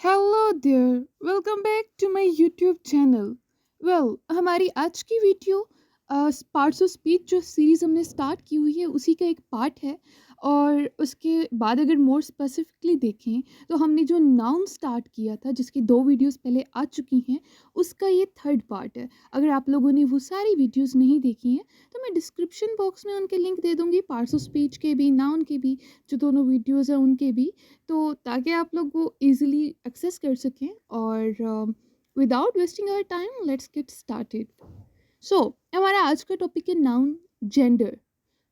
Hello there, welcome back to my YouTube channel. हमारी आज की वीडियो पार्ट्स ऑफ स्पीच जो सीरीज़ हमने स्टार्ट की हुई है उसी का एक पार्ट है। और उसके बाद अगर मोर स्पेसिफिकली देखें तो हमने जो नाउन स्टार्ट किया था जिसकी 2 वीडियोस पहले आ चुकी हैं, उसका ये थर्ड पार्ट है। अगर आप लोगों ने वो सारी वीडियोस नहीं देखी हैं तो मैं डिस्क्रिप्शन बॉक्स में उनके लिंक दे दूँगी, पार्ट्स ऑफ स्पीच के भी, नाउन के भी, जो दोनों वीडियोज़ हैं उनके भी। तो ताकि आप लोग वो इजीली एक्सेस कर सकें। और without wasting our time let's get started. So हमारा आज का टॉपिक है noun, gender.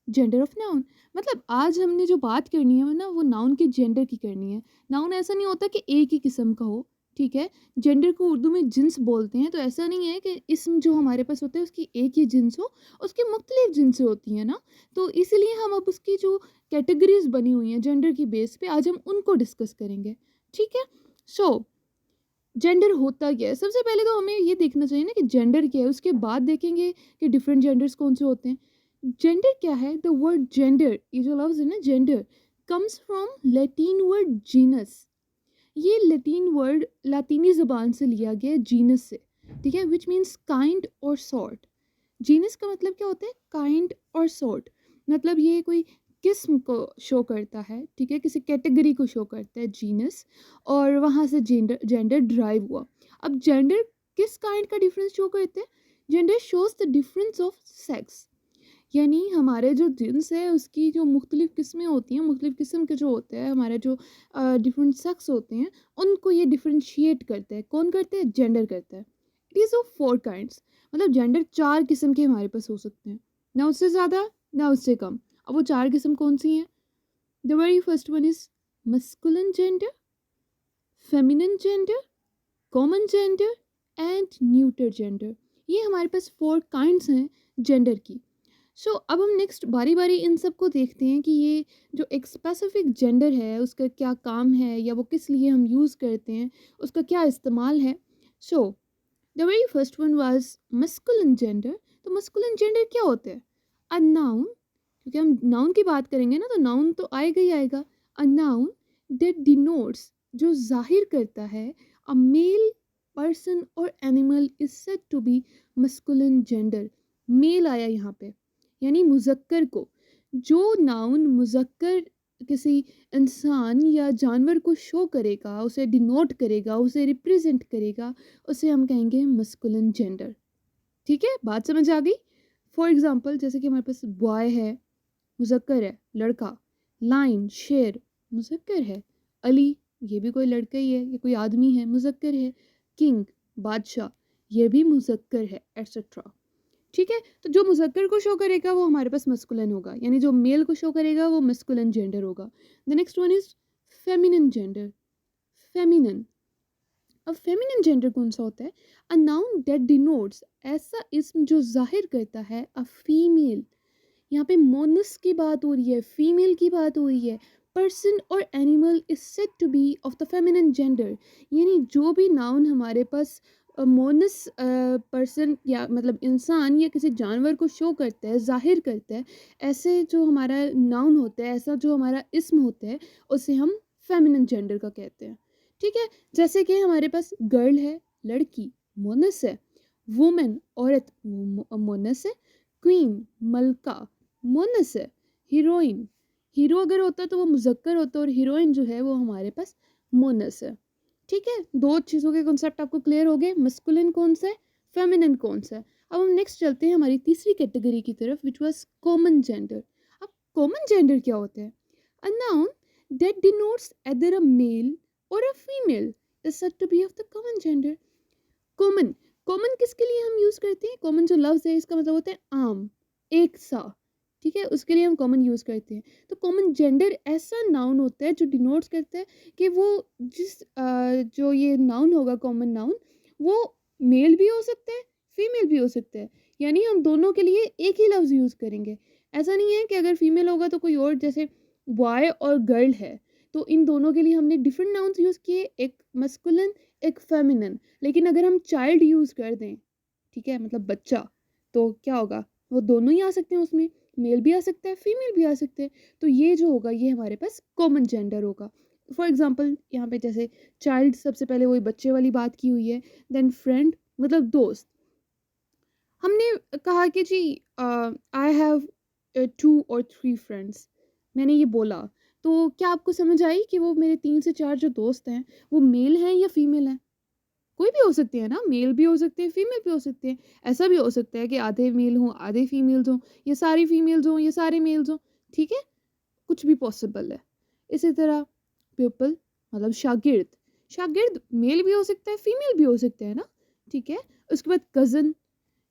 Gender of noun मतलब आज हमने जो बात करनी है ना वो नाउन के जेंडर की करनी है। नाउन ऐसा नहीं होता कि एक ही किस्म का हो, ठीक है। जेंडर को उर्दू में जिन्स बोलते हैं, तो ऐसा नहीं है कि इसम जो हमारे पास होता है उसकी एक ही जिन्स हो, उसकी मुख्तलिफ जिन्सें होती हैं ना। तो इसीलिए हम अब उसकी जो कैटेगरीज बनी हुई हैं जेंडर की बेस पे आज हम उनको डिस्कस करेंगे, ठीक है। सो जेंडर होता क्या है, सबसे पहले तो हमें ये देखना चाहिए ना कि जेंडर क्या है, उसके बाद देखेंगे कि डिफरेंट जेंडर्स कौन से होते हैं। जेंडर क्या है? द वर्ड जेंडर, ये जो लफ्ज है ना gender, comes from Latin word genus. ये लैटिन वर्ड लातीनी ज़बान से लिया गया है, जीनस से, ठीक है, विच मीन्स काइंड और सॉर्ट। जीनस का मतलब क्या होता है? काइंड और सॉर्ट। मतलब ये कोई किस्म को शो करता है, ठीक है, किसी कैटेगरी को शो करता है जीनस। और वहाँ से जेंडर जेंडर ड्राइव हुआ। अब जेंडर किस काइंड का डिफरेंस शो करते हैं? Gender shows the difference of sex. यानी हमारे जो जिन्स है उसकी जो मुख्तलिफ किस्में होती हैं, मुख्तलिफ किस्म के जो होते हैं हमारे जो डिफरेंट सेक्स होते हैं, उनको ये डिफ्रेंशिएट करते हैं। कौन करते हैं? जेंडर करता है। It is of 4 kinds. मतलब जेंडर 4 किस्म के हमारे पास हो सकते हैं, ना उससे ज़्यादा ना उससे कम। अब वो 4 किस्म कौन सी हैं? The very first one is masculine gender, feminine gender, common gender and neuter gender. ये हमारे पास 4 काइंड्स हैं जेंडर की। अब हम नेक्स्ट बारी बारी इन सब को देखते हैं कि ये जो एक स्पेसिफिक जेंडर है उसका क्या काम है या वो किस लिए हम यूज़ करते हैं, उसका क्या इस्तेमाल है। So the very first one was masculine gender. तो मस्कुलिन जेंडर क्या होता है? अ नाउन, क्योंकि हम नाउन की बात करेंगे ना तो नाउन तो आएगा ही आएगा। अ नाउन दैट डिनोट्स, जो जाहिर करता है, अ मेल पर्सन और animal is said to be masculine gender. Male आया यहाँ पे, यानी मुज़क्कर को। जो नाउन मुज़क्कर किसी इंसान या जानवर को शो करेगा, उसे डिनोट करेगा, उसे रिप्रेजेंट करेगा, उसे हम कहेंगे मस्कुलिन जेंडर। ठीक है, बात समझ आ गई। फॉर एग्जांपल जैसे कि हमारे पास बॉय है, मुज़क्कर है, लड़का। लाइन, शेर, मुज़क्कर है। अली, ये भी कोई लड़का ही है, ये कोई आदमी है, मुज़क्कर है। किंग, बादशाह, ये भी मुज़क्कर है, एटसेट्रा। ठीक है, तो जो मुज़क्कर को शो करेगा वो हमारे पास मस्कुलिन होगा, यानी जो मेल को शो करेगा वो मस्कुलिन जेंडर होगा। The next one is feminine gender. Feminine, अब फेमिनिन जेंडर कौन सा होता है? अ नाउन दैट डिनोट्स, ऐसा इसम जो जाहिर करता है, अ फीमेल। यहाँ पे मोनस की बात हो रही है, फीमेल की बात हो रही है। पर्सन और animal is said to be of the feminine gender. यानी जो भी नाउन हमारे पास मोनस पर्सन या मतलब इंसान या किसी जानवर को शो करता है, जाहिर करता है, ऐसे जो हमारा नाउन होता है, ऐसा जो हमारा इसम होता है, उसे हम फेमिनिन जेंडर का कहते हैं। ठीक है, जैसे कि हमारे पास गर्ल है, लड़की, मोनस है। वुमेन, औरत, मोनस है। क्वीन, मलका, मोनस है। हीरोइन, हीरो अगर होता है तो वो मुज़क्कर होता है, और हीरोइन जो है वो हमारे पास मोनस है। ठीक है, 2 चीज़ों के कॉन्सेप्ट आपको क्लियर हो गए, मस्कुलिन कौन सा है, फेमिनिन कौन सा है। अब हम नेक्स्ट चलते हैं हमारी तीसरी कैटेगरी की तरफ, विच वाज कॉमन जेंडर। अब कॉमन जेंडर क्या होता है? A noun that denotes either a male or a female is said to be of the common gender. Common, common किसके लिए हम यूज़ करते हैं? कॉमन जो लफ्ज़ है इसका मतलब होता है आम, एक सा। ठीक है, उसके लिए हम कॉमन यूज़ करते हैं। तो कॉमन जेंडर ऐसा नाउन होता है जो डिनोट्स करता है कि वो जिस जो ये नाउन होगा कॉमन नाउन, वो मेल भी हो सकता है, फीमेल भी हो सकता है। यानी हम दोनों के लिए एक ही लफ्ज़ यूज़ करेंगे। ऐसा नहीं है कि अगर फीमेल होगा तो कोई और, जैसे बॉय और गर्ल है, तो इन दोनों के लिए हमने डिफरेंट नाउन्स यूज़ किए, एक मस्कुलिन एक फेमिनिन। लेकिन अगर हम चाइल्ड यूज़ कर दें, ठीक है, मतलब बच्चा, तो क्या होगा? वो दोनों ही आ सकते हैं उसमें, मेल भी आ सकता है, फीमेल भी आ सकते हैं। तो ये जो होगा ये हमारे पास कॉमन जेंडर होगा। फॉर एग्ज़ाम्पल यहाँ पे जैसे चाइल्ड सबसे पहले वही बच्चे वाली बात की हुई है, देन फ्रेंड मतलब दोस्त। हमने कहा कि जी आई हैव 2 और 3 फ्रेंड्स, मैंने ये बोला, तो क्या आपको समझ आई कि वो मेरे 3 से 4 जो दोस्त हैं, वो मेल हैं या फीमेल हैं? कोई भी हो सकते हैं ना, मेल भी हो सकते हैं, फीमेल भी हो सकते हैं। ऐसा भी हो सकता है कि आधे मेल हों, आधे फीमेल्स हों, या सारी फीमेल्स हों, या सारे मेल्स हों, ठीक है? कुछ भी पॉसिबल है। इसी तरह प्यूपल मतलब शागिर्द, शागिर्द मेल भी हो सकता है, फीमेल भी हो सकता है ना, ठीक है? उसके बाद कज़न,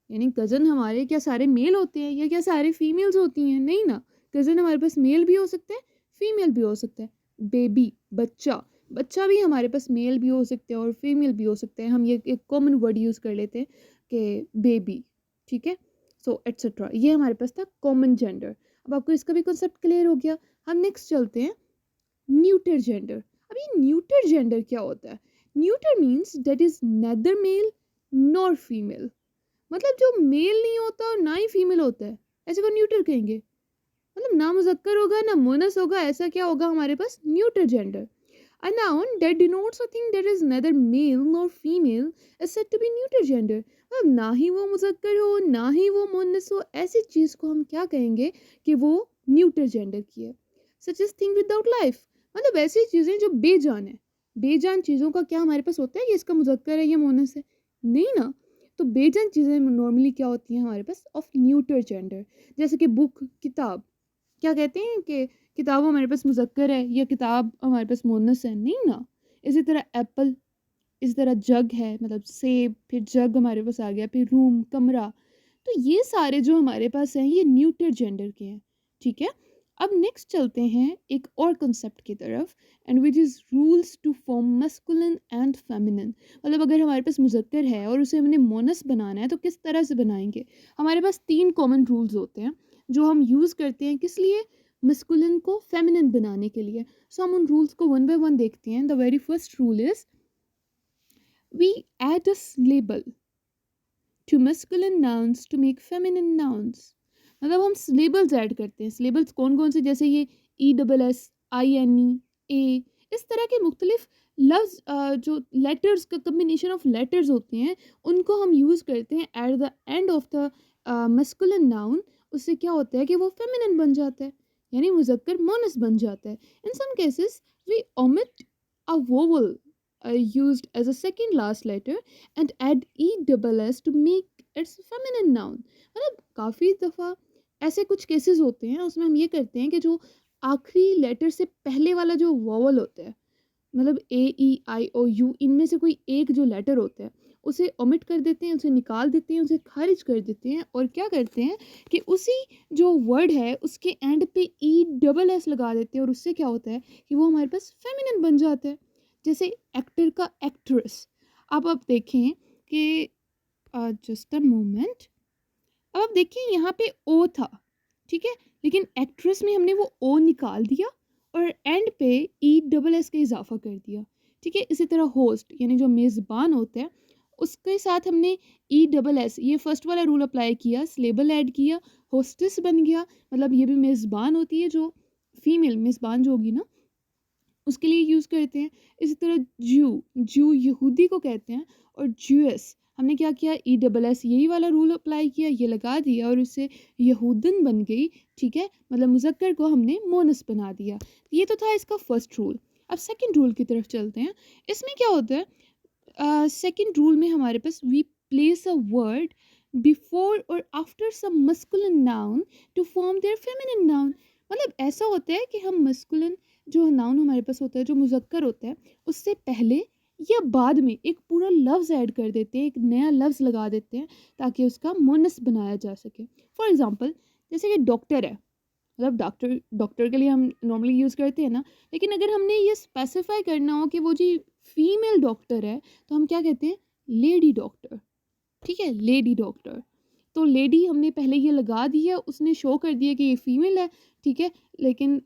यानी कज़न हमारे क्या सारे मेल होते हैं या क्या सारे फीमेल्स होती हैं? नहीं ना, कज़न हमारे पास मेल भी हो सकते हैं, फीमेल भी हो सकता है। बेबी, बच्चा, बच्चा भी हमारे पास मेल भी हो सकते हैं और फीमेल भी हो सकते हैं। हम ये एक कॉमन वर्ड यूज़ कर लेते हैं कि बेबी, ठीक है? सो एटसेट्रा, ये हमारे पास था कॉमन जेंडर। अब आपको इसका भी कॉन्सेप्ट क्लियर हो गया। हम नेक्स्ट चलते हैं न्यूटर जेंडर। अब ये न्यूटर जेंडर क्या होता है? Neuter means that is neither male nor female, मतलब जो मेल नहीं होता और ना ही फीमेल होता है, ऐसे को न्यूटर कहेंगे। मतलब ना मुज़क्कर होगा ना मुअन्नस होगा, ऐसा क्या होगा हमारे पास? Neuter gender. A noun that denotes a thing that is neither male nor female is said to be neuter gender. मतलब ना ही वो मुज़क्कर हो ना ही वो मुअन्नस हो, ऐसी चीज़ को हम क्या कहेंगे कि वो न्यूटर जेंडर की है। Such as thing without life, मतलब ऐसी चीज़ें जो बेजान है। बेजान चीज़ों का क्या हमारे पास होता है कि इसका मुज़क्कर है या मुअन्नस है? नहीं ना। तो बेजान चीज़ें नॉर्मली क्या होती हैं हमारे पास? Of neuter gender. जैसे कि बुक, किताब, क्या कहते हैं कि किताब हमारे पास मुज़क्कर है या किताब हमारे पास मुअन्नस है? नहीं ना। इसी तरह एप्पल, इसी तरह जग है, मतलब सेब, फिर जग हमारे पास आ गया, फिर रूम, कमरा। तो ये सारे जो हमारे पास हैं ये न्यूटर जेंडर के हैं, ठीक है? अब नेक्स्ट चलते हैं एक और कंसेप्ट की तरफ, and which is rules to form masculine and feminine. मतलब अगर हमारे पास मुज़क्कर है और उसे हमने मोनस बनाना है तो किस तरह से बनाएंगे? हमारे पास 3 कॉमन रूल्स होते हैं जो हम यूज़ करते हैं, किस लिए? मस्कुलिन को फेमिनिन बनाने के लिए। सो हम उन रूल्स को वन बाय वन देखते हैं। The very first rule is we add a label to masculine nouns to make feminine nouns। मतलब हम सिलेबल्स ऐड करते हैं। सिलेबल्स कौन कौन से? जैसे ये E double S, I N E, A, इस तरह के मुख्तलिफ लफ्ज़ जो लेटर्स का कम्बिनेशन ऑफ लेटर्स होते हैं, उनको हम यूज़ करते हैं at the end of the masculine noun. उससे क्या होता है कि वो फेमिनिन बन जाता है, यानी मुज़क्कर मोनस बन जाता है। In some cases we omit a vowel used as a second last letter and add ESS to make its feminine noun। मतलब काफ़ी दफ़ा ऐसे कुछ केसेस होते हैं उसमें हम ये करते हैं कि जो आखिरी लेटर से पहले वाला जो वॉवल होता है, मतलब ए ई आई ओ यू, इनमें से कोई एक जो लेटर होता है उसे ओमिट कर देते हैं, उसे निकाल देते हैं, उसे खारिज कर देते हैं, और क्या करते हैं कि उसी जो वर्ड है उसके एंड पे ESS लगा देते हैं, और उससे क्या होता है कि वो हमारे पास फेमिनिन बन जाता है। जैसे एक्टर का एक्ट्रेस। अब आप देखें कि जस्ट अ मोमेंट, अब आप देखिए यहाँ पे ओ था, ठीक है, लेकिन एक्ट्रेस में हमने वो ओ निकाल दिया और एंड पे ESS का इजाफा कर दिया, ठीक है। इसी तरह होस्ट यानी जो मेज़बान होता है उसके साथ हमने ESS, ये फर्स्ट वाला रूल अप्लाई किया, स्लेबल ऐड किया, होस्टेस बन गया, मतलब ये भी मेज़बान होती है, जो फीमेल मेज़बान जो होगी ना उसके लिए यूज़ करते हैं। इसी तरह जू यहूदी को कहते हैं, और ज्यूस हमने क्या किया, ESS यही वाला रूल अप्लाई किया, ये लगा दिया और उससे यहूदन बन गई, ठीक है, मतलब मुज़क्कर को हमने मोनस बना दिया। ये तो था इसका फर्स्ट रूल। अब सेकंड रूल की तरफ चलते हैं। इसमें क्या होता है? सेकंड रूल में हमारे पास we place a word before or after some masculine noun to form their feminine noun. मतलब ऐसा होता है कि हम मस्कुलिन जो नाउन हमारे पास होता है, जो मुज़क्कर होता है, उससे पहले या बाद में एक पूरा लफ्ज़ ऐड कर देते हैं, एक नया लफ्ज़ लगा देते हैं ताकि उसका मुअन्नस बनाया जा सके। फॉर एग्ज़ाम्पल जैसे कि डॉक्टर है, मतलब डॉक्टर डॉक्टर के लिए हम नॉर्मली यूज़ करते हैं ना, लेकिन अगर हमने ये स्पेसिफाई करना हो कि वो जी फीमेल डॉक्टर है, तो हम क्या कहते हैं? लेडी डॉक्टर, ठीक है, लेडी डॉक्टर। तो लेडी हमने पहले ये लगा दी है, उसने शो कर दिया कि ये फीमेल है, ठीक है। लेकिन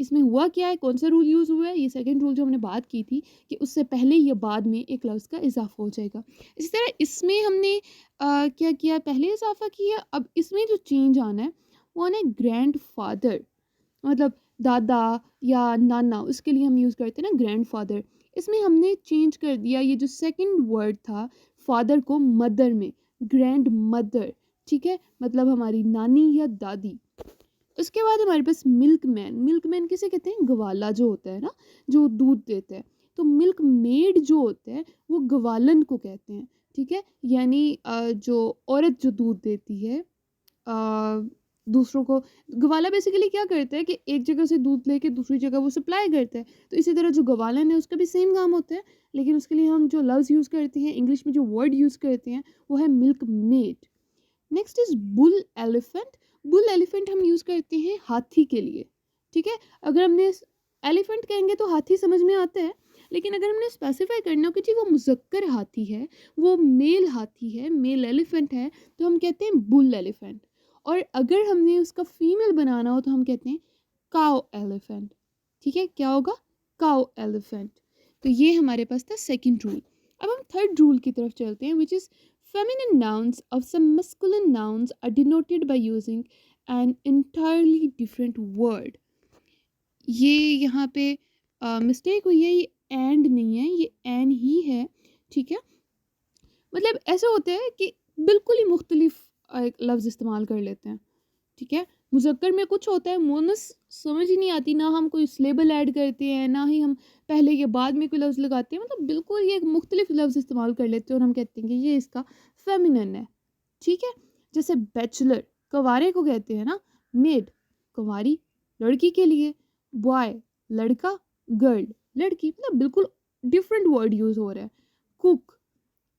इसमें हुआ क्या है, कौन सा रूल यूज़ हुआ है? ये सेकंड रूल जो हमने बात की थी कि उससे पहले या बाद में एक लफ्ज़ का इजाफा हो जाएगा। इसी तरह इसमें हमने क्या किया, पहले इजाफा किया, अब इसमें जो चेंज आना है वो आना है ग्रैंड फादर, मतलब दादा या नाना, उसके लिए हम यूज़ करते हैं ना ग्रैंडफादर। इसमें हमने चेंज कर दिया ये जो सेकंड वर्ड था फादर को मदर में, ग्रैंड मदर, ठीक है, मतलब हमारी नानी या दादी। उसके बाद हमारे पास मिल्कमैन। मिल्कमैन किसे कहते हैं? ग्वाला जो होता है ना, जो दूध देता है। तो मिल्क मेड जो होता है वो ग्वालन को कहते हैं, ठीक है, यानी जो औरत जो दूध देती है दूसरों को। गवाला बेसिकली क्या करता है कि एक जगह से दूध लेके दूसरी जगह वो सप्लाई करता है। तो इसी तरह जो गवालन है उसका भी सेम काम होता है, लेकिन उसके लिए हम जो लफ्ज़ यूज़ करते हैं, इंग्लिश में जो वर्ड यूज़ करते हैं वो है milk made. Next is bull elephant. Bull elephant हम यूज़ करते हैं हाथी के लिए, ठीक है। अगर हमने एलिफेंट कहेंगे तो हाथी समझ में आता है, लेकिन अगर हमने स्पेसिफाई करना हो कि जी वो मुज़क्कर हाथी है, वो मेल हाथी है, मेल एलिफेंट है, तो हम कहते हैं बुल एलिफेंट। और अगर हमने उसका फीमेल बनाना हो तो हम कहते हैं काउ एलिफेंट, ठीक है। क्या होगा? Cow elephant. तो ये हमारे पास था सेकंड रूल। अब हम थर्ड रूल की तरफ चलते हैं, which is feminine nouns of some masculine nouns are denoted by using an entirely different word। ये यहाँ पे मिस्टेक हुई है, ये एंड नहीं है, ये एन ही है, ठीक है। मतलब ऐसे होते हैं कि बिल्कुल ही मुख्तलिफ एक लफ्ज़ इस्तेमाल कर लेते हैं, ठीक है। मुज़क्कर में कुछ होता है, मोनस समझ ही नहीं आती, ना हम कोई सिलेबल ऐड करते हैं, ना ही हम पहले या बाद में कोई लफ्ज़ लगाते हैं, मतलब बिल्कुल ये एक मुख्तलिफ लफ्ज़ इस्तेमाल कर लेते हैं और हम कहते हैं कि ये इसका फेमिनिन है, ठीक है। जैसे बैचलर, कंवारे को कहते हैं ना। मेड, कंवारी, लड़की के लिए। बॉय, लड़का। गर्ल, लड़की, मतलब बिल्कुल डिफरेंट वर्ड यूज़ हो रहा है। कुक,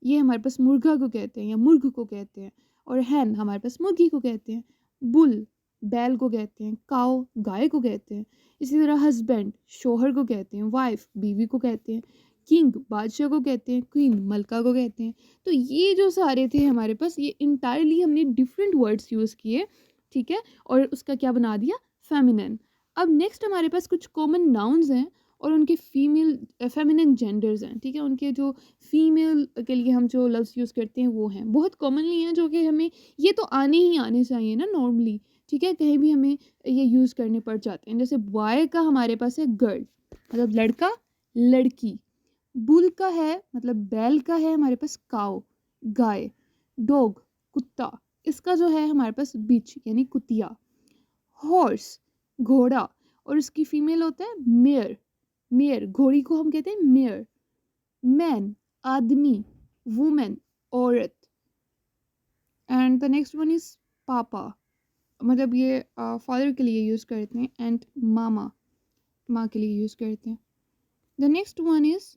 ये हमारे पास मुर्गा को कहते हैं या मुर्ग को कहते हैं। और हैन हमारे पास मुर्गी को कहते हैं। बुल, बैल को कहते हैं। काउ, गाय को कहते हैं। इसी तरह हस्बैंड, शोहर को कहते हैं। वाइफ, बीवी को कहते हैं। किंग, बादशाह को कहते हैं। क्वीन, मलका को कहते हैं। तो ये जो सारे थे हमारे पास, ये इंटायरली हमने डिफरेंट वर्ड्स यूज़ किए, ठीक है, और उसका क्या बना दिया? फेमिनिन। अब नेक्स्ट हमारे पास कुछ कॉमन नाउन्स हैं और उनके फीमेल फेमिनिन जेंडर्स हैं, ठीक है। उनके जो फीमेल के लिए हम जो लफ्ज़ यूज़ करते हैं वो हैं, बहुत कॉमनली हैं, जो कि हमें ये तो आने ही आने चाहिए ना नॉर्मली, ठीक है, कहीं भी हमें ये यूज़ करने पड़ जाते हैं। जैसे बॉय का हमारे पास है गर्ल, मतलब लड़का, लड़की। बुल का है मतलब बैल का है हमारे पास काऊ, गाय। डॉग, कुत्ता, इसका जो है हमारे पास बिच यानी कुतिया। हॉर्स, घोड़ा, और इसकी फीमेल होता है मेयर। मेयर, घोड़ी को हम कहते हैं मेयर। मैन, आदमी। वुमेन, औरत। And the next one is पापा, मतलब ये फादर के लिए यूज़ करते हैं। एंड मामा, माँ के लिए यूज़ करते हैं। The next one is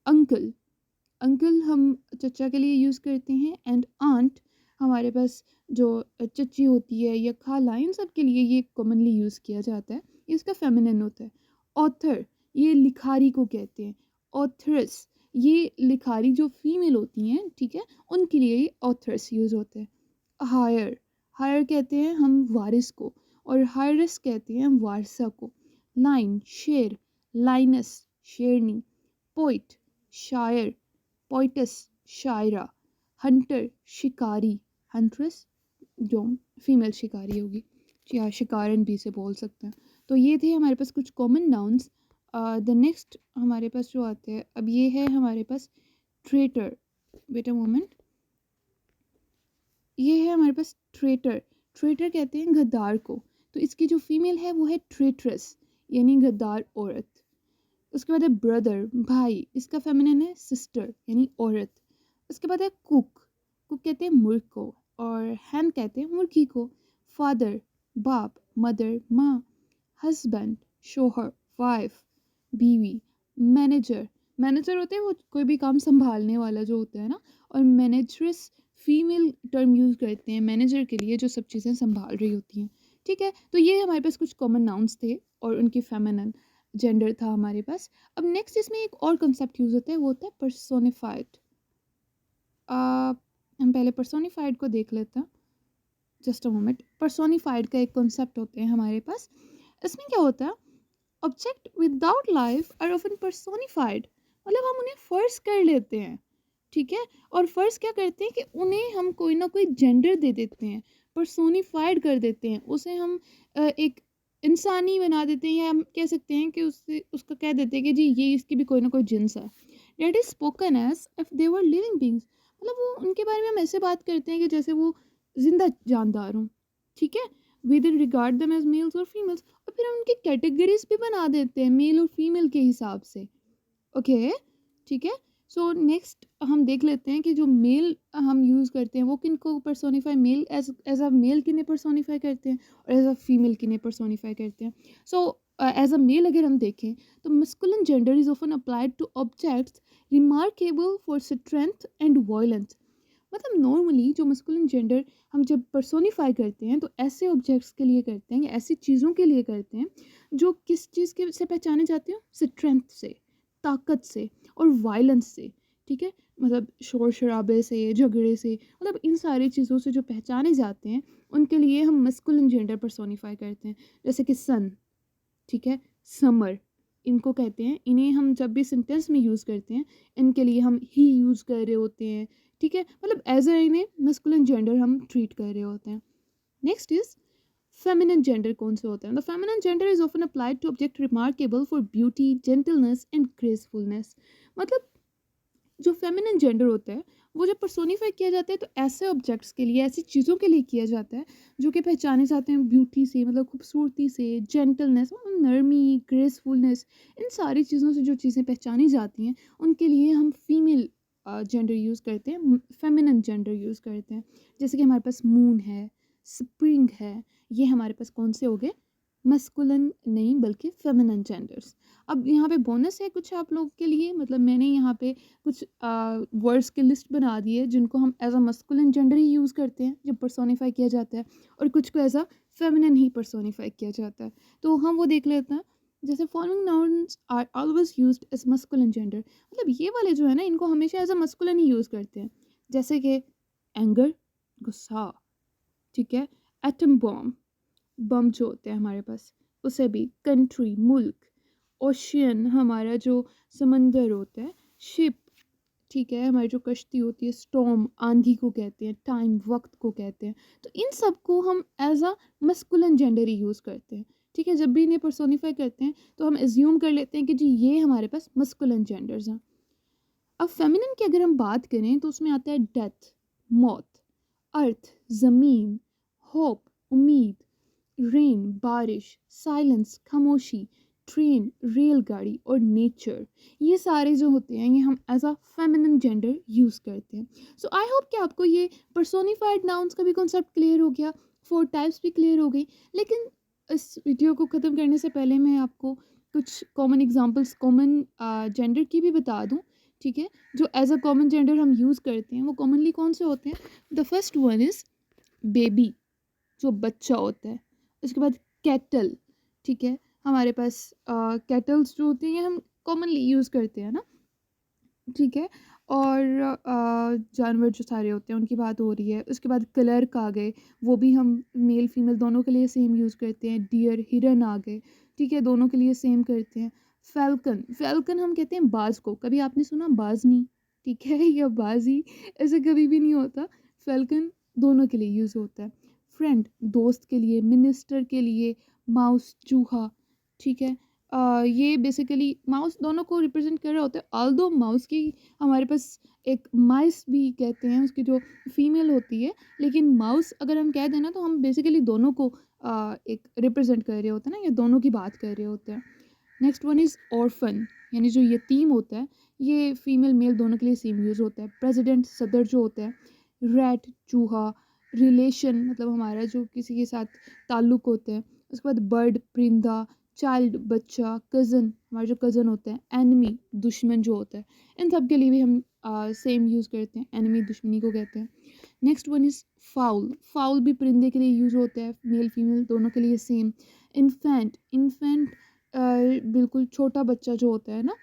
uncle. Uncle हम चचा के लिए यूज़ करते हैं। एंड आंट, हमारे पास जो चची होती है या खाला, इन सब के लिए ये कॉमनली यूज़ किया जाता है, इसका फेमिनिन होता है। ऑथर, ये लिखारी को कहते हैं। ऑथरस, ये लिखारी जो फीमेल होती हैं, ठीक है, उनके लिए ये ऑथरस यूज़ होते हैं। हायर, हायर कहते हैं हम वारिस को, और हायरस कहते हैं हम वारसा को। लाइन, शेर। लाइनस, शेरनी। पोइट, शायर। पोइटस, शायरा। हंटर, शिकारी। हंट्रेस, जो फीमेल शिकारी होगी, या शिकारन भी इसे बोल सकते हैं। तो ये थे हमारे पास कुछ कॉमन नाउन्स। द नेक्स्ट हमारे पास जो आते हैं, अब ये है हमारे पास ट्रेटर। वेट अ मोमेंट, ये है हमारे पास ट्रेटर। ट्रेटर कहते हैं गद्दार को, तो इसकी जो फीमेल है वो है ट्रेट्रेस, यानी गद्दार औरत। उसके बाद है ब्रदर, भाई, इसका फेमिनिन है सिस्टर यानी औरत। उसके बाद है कुक, कुक कहते हैं मुर्ग को, और हैन कहते हैं मुर्गी को। फादर, बाप। मदर, माँ। हस्बैंड, शोहर, वाइफ, बीवी। मैनेजर, मैनेजर होते हैं वो कोई भी काम संभालने वाला जो होता है ना, और मैनेजरेस फीमेल टर्म यूज़ करते हैं मैनेजर के लिए जो सब चीज़ें संभाल रही होती हैं, ठीक है। तो ये हमारे पास कुछ कॉमन नाउन्स थे और उनकी फेमिनिन जेंडर था हमारे पास। अब नेक्स्ट इसमें एक और कंसेप्ट यूज़ होता है, वो होता है पर्सोनिफाइड। हम पहले पर्सोनिफाइड को देख लेते हैं, जस्ट अ मोमेंट। पर्सोनिफाइड का एक कॉन्सेप्ट होते हैं हमारे पास। इसमें क्या होता है, object without life are often personified, मतलब हम उन्हें फ़र्ज कर लेते हैं, ठीक है। और फ़र्ज क्या करते हैं कि उन्हें हम कोई ना कोई जेंडर दे देते हैं, पर्सोनिफाइड कर देते हैं, उसे हम एक इंसानी बना देते हैं, या हम कह सकते हैं कि उससे उसका कह देते हैं कि जी ये इसकी भी कोई ना कोई जिन्स है। That is spoken as if they were living beings, मतलब वो उनके बारे में हम ऐसे बात करते हैं कि जैसे वो जिंदा जानदार हों। ठीक है, वी दिन रिगार्ड दम एज मेल्स और फीमेल्स, और फिर हम उनकी कैटेगरीज भी बना देते हैं मेल और फीमेल के हिसाब से। ओके, ठीक है। सो नेक्स्ट हम देख लेते हैं कि जो मेल हम यूज़ करते हैं वो किन को personify, male as as a male किन्हें पर्सोनिफाई करते हैं और एज अ फीमेल किन्हें पर्सोनिफाई करते हैं। सो एज अ मेल अगर हम देखें तो masculine gender is often applied two objects remarkable for strength and violence. मतलब नॉर्मली जो मस्कुलिन जेंडर हम जब पर्सोनिफाई करते हैं तो ऐसे ऑब्जेक्ट्स के लिए करते हैं या ऐसी चीज़ों के लिए करते हैं जो किस चीज़ के से पहचाने जाते हो, स्ट्रेंथ से, ताकत से और वायलेंस से। ठीक है, मतलब शोर शराबे से, झगड़े से, मतलब इन सारी चीज़ों से जो पहचाने जाते हैं उनके लिए हम मस्कुलिन जेंडर पर्सोनिफाई करते हैं। जैसे कि सन, ठीक है, समर, इनको कहते हैं, इन्हें हम जब भी सेंटेंस में यूज़ करते हैं इनके लिए हम ही यूज़ कर रहे होते हैं। ठीक है, मतलब एज अ इन्हें मस्कुलिन जेंडर हम ट्रीट कर रहे होते हैं। नेक्स्ट इज फेमिनिन जेंडर कौन से होते हैं? The feminine gender is often applied to object remarkable for beauty, gentleness and gracefulness. मतलब जो फेमिनिन जेंडर होता है वो जब पर्सोनिफाई किया जाता है तो ऐसे ऑब्जेक्ट्स के लिए, ऐसी चीज़ों के लिए किया जाता है जो कि पहचाने जाते हैं ब्यूटी से, मतलब खूबसूरती से, जेंटलनेस, नरमी, ग्रेसफुलनेस, इन सारी चीज़ों से जो चीज़ें पहचानी जाती हैं उनके लिए हम फीमेल जेंडर यूज़ करते हैं, फेमिनिन जेंडर यूज़ करते हैं। जैसे कि हमारे पास मून है, स्प्रिंग है, ये हमारे पास कौन से हो गए? मस्कुलिन नहीं बल्कि फेमिनिन जेंडर्स। अब यहाँ पे बोनस है कुछ आप लोगों के लिए, मतलब मैंने यहाँ पे कुछ वर्ड्स की लिस्ट बना दी है जिनको हम एज अ मस्कुलिन जेंडर ही यूज़ करते हैं जब पर्सोनिफाई किया जाता है, और कुछ को एज अ फेमिनिन ही पर्सोनिफाई किया जाता है। तो हम वो देख लेते हैं। जैसे following nouns are always used as masculine gender, मतलब ये वाले जो है ना इनको हमेशा एज अ मस्कुलिन ही यूज़ करते हैं। जैसे कि एंगर, गुस्सा, ठीक है, एटम बॉम्ब, बम जो होते हैं हमारे पास, उसे भी, कंट्री, मुल्क, ओशियन हमारा जो समंदर होता है, शिप, ठीक है, हमारी जो कश्ती होती है, स्टॉर्म आंधी को कहते हैं, टाइम वक्त को कहते हैं। तो इन सब को हम एज अ मस्कुलिन जेंडर ही यूज़ करते हैं। ठीक है, जब भी इन्हें पर्सोनिफाई करते हैं तो हम एज्यूम कर लेते हैं कि जी ये हमारे पास मस्कुलिन जेंडर्स हैं। अब फेमिनिन की अगर हम बात करें तो उसमें आता है डेथ, मौत, अर्थ, ज़मीन, होप, उम्मीद, रेन, बारिश, साइलेंस, खामोशी, ट्रेन, रेलगाड़ी और नेचर। ये सारे जो होते हैं ये हम as a feminine gender use करते हैं। सो आई होप कि आपको ये पर्सोनिफाइड नाउन्स का भी कॉन्सेप्ट क्लियर हो गया, फोर टाइप्स भी क्लियर हो गई। लेकिन इस वीडियो को ख़त्म करने से पहले मैं आपको कुछ कॉमन एग्जांपल्स कॉमन जेंडर की भी बता दूं। ठीक है, जो एज अ कॉमन जेंडर हम यूज़ करते हैं वो कॉमनली कौन से होते हैं? The first one is baby, जो बच्चा होता है। उसके बाद कैटल, ठीक है, हमारे पास कैटल्स जो होती हैं हम कॉमनली यूज़ करते हैं ना, ठीक है। और जानवर जो सारे होते हैं उनकी बात हो रही है। उसके बाद क्लर्क आ गए, वो भी हम मेल फीमेल दोनों के लिए सेम यूज़ करते हैं। डियर, हिरन आ गए, ठीक है, दोनों के लिए सेम करते हैं। फैल्कन, फैल्कन हम कहते हैं बाज को, कभी आपने सुना बाजनी, ठीक है, या बाजी, ऐसे कभी भी नहीं होता। फैल्कन दोनों के लिए यूज़ होता है। फ्रेंड, दोस्त के लिए, मिनिस्टर के लिए, माउस, चूहा, ठीक है। ये बेसिकली माउस दोनों को रिप्रेजेंट कर रहा होता है। ऑल्दो माउस की हमारे पास एक माइस भी कहते हैं, उसकी जो फीमेल होती है, लेकिन माउस अगर हम कह दें ना तो हम बेसिकली दोनों को एक रिप्रेजेंट कर रहे होते हैं ना, या दोनों की बात कर रहे होते हैं। नेक्स्ट वन इज़ ऑर्फन, यानी जो यतीम होता है, ये फीमेल मेल दोनों के लिए सेम यूज़ होता है। प्रेसिडेंट, सदर जो होता है। रैट, चूहा। रिलेशन, मतलब हमारा जो किसी के साथ ताल्लुक़ होता है। उसके बाद बर्ड, परिंदा। चाइल्ड, बच्चा। कज़न, हमारा जो कज़न होता है। एनिमी, दुश्मन जो होता है। इन सब के लिए भी हम सेम यूज़ करते हैं, एनिमी दुश्मनी को कहते हैं। Next one is foul, foul भी परिंदे के लिए यूज़ होता है, मेल फीमेल दोनों के लिए सेम। इन्फेंट, इन्फेंट बिल्कुल छोटा बच्चा जो होता है ना,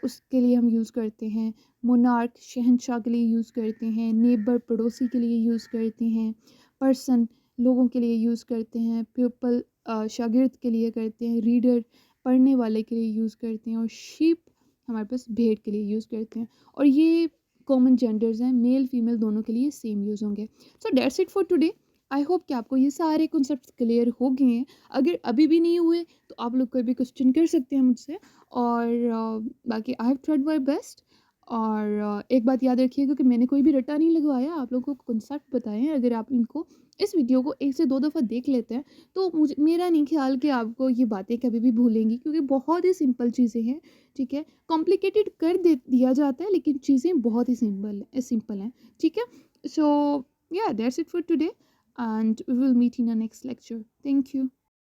उसके लिए हम यूज़ करते हैं। मोनार्क, शहंशाह के लिए यूज़ करते हैं। नेबर, पड़ोसी के लिए यूज़ करते हैं। पर्सन, लोगों के लिए यूज़ करते हैं। प्यूपल, शागिर्द के लिए करते हैं। रीडर, पढ़ने वाले के लिए यूज़ करते हैं। और शीप हमारे पास भेड़ के लिए यूज़ करते हैं। और ये कॉमन जेंडर्स हैं, मेल फीमेल दोनों के लिए सेम यूज़ होंगे। So that's it for today. I hope कि आपको ये सारे कॉन्सेप्ट्स क्लियर हो गए हैं। अगर अभी भी नहीं हुए तो आप लोग कोई भी क्वेश्चन कर सकते हैं मुझसे, और बाकी I have tried my best. और एक बात याद रखिएगा कि मैंने कोई भी रट्टा नहीं लगवाया, आप लोगों को कॉन्सेप्ट बताए हैं। अगर आप इनको इस वीडियो को 1 से 2 दफ़ा देख लेते हैं तो मुझे मेरा नहीं ख़्याल कि आपको ये बातें कभी भी भूलेंगी, क्योंकि बहुत ही सिंपल चीज़ें हैं, ठीक है? कॉम्प्लिकेटेड कर दे दिया जाता है लेकिन चीज़ें बहुत ही सिंपल हैं, ठीक है? सो या that's it for today, and we will meet in the next lecture. Thank you.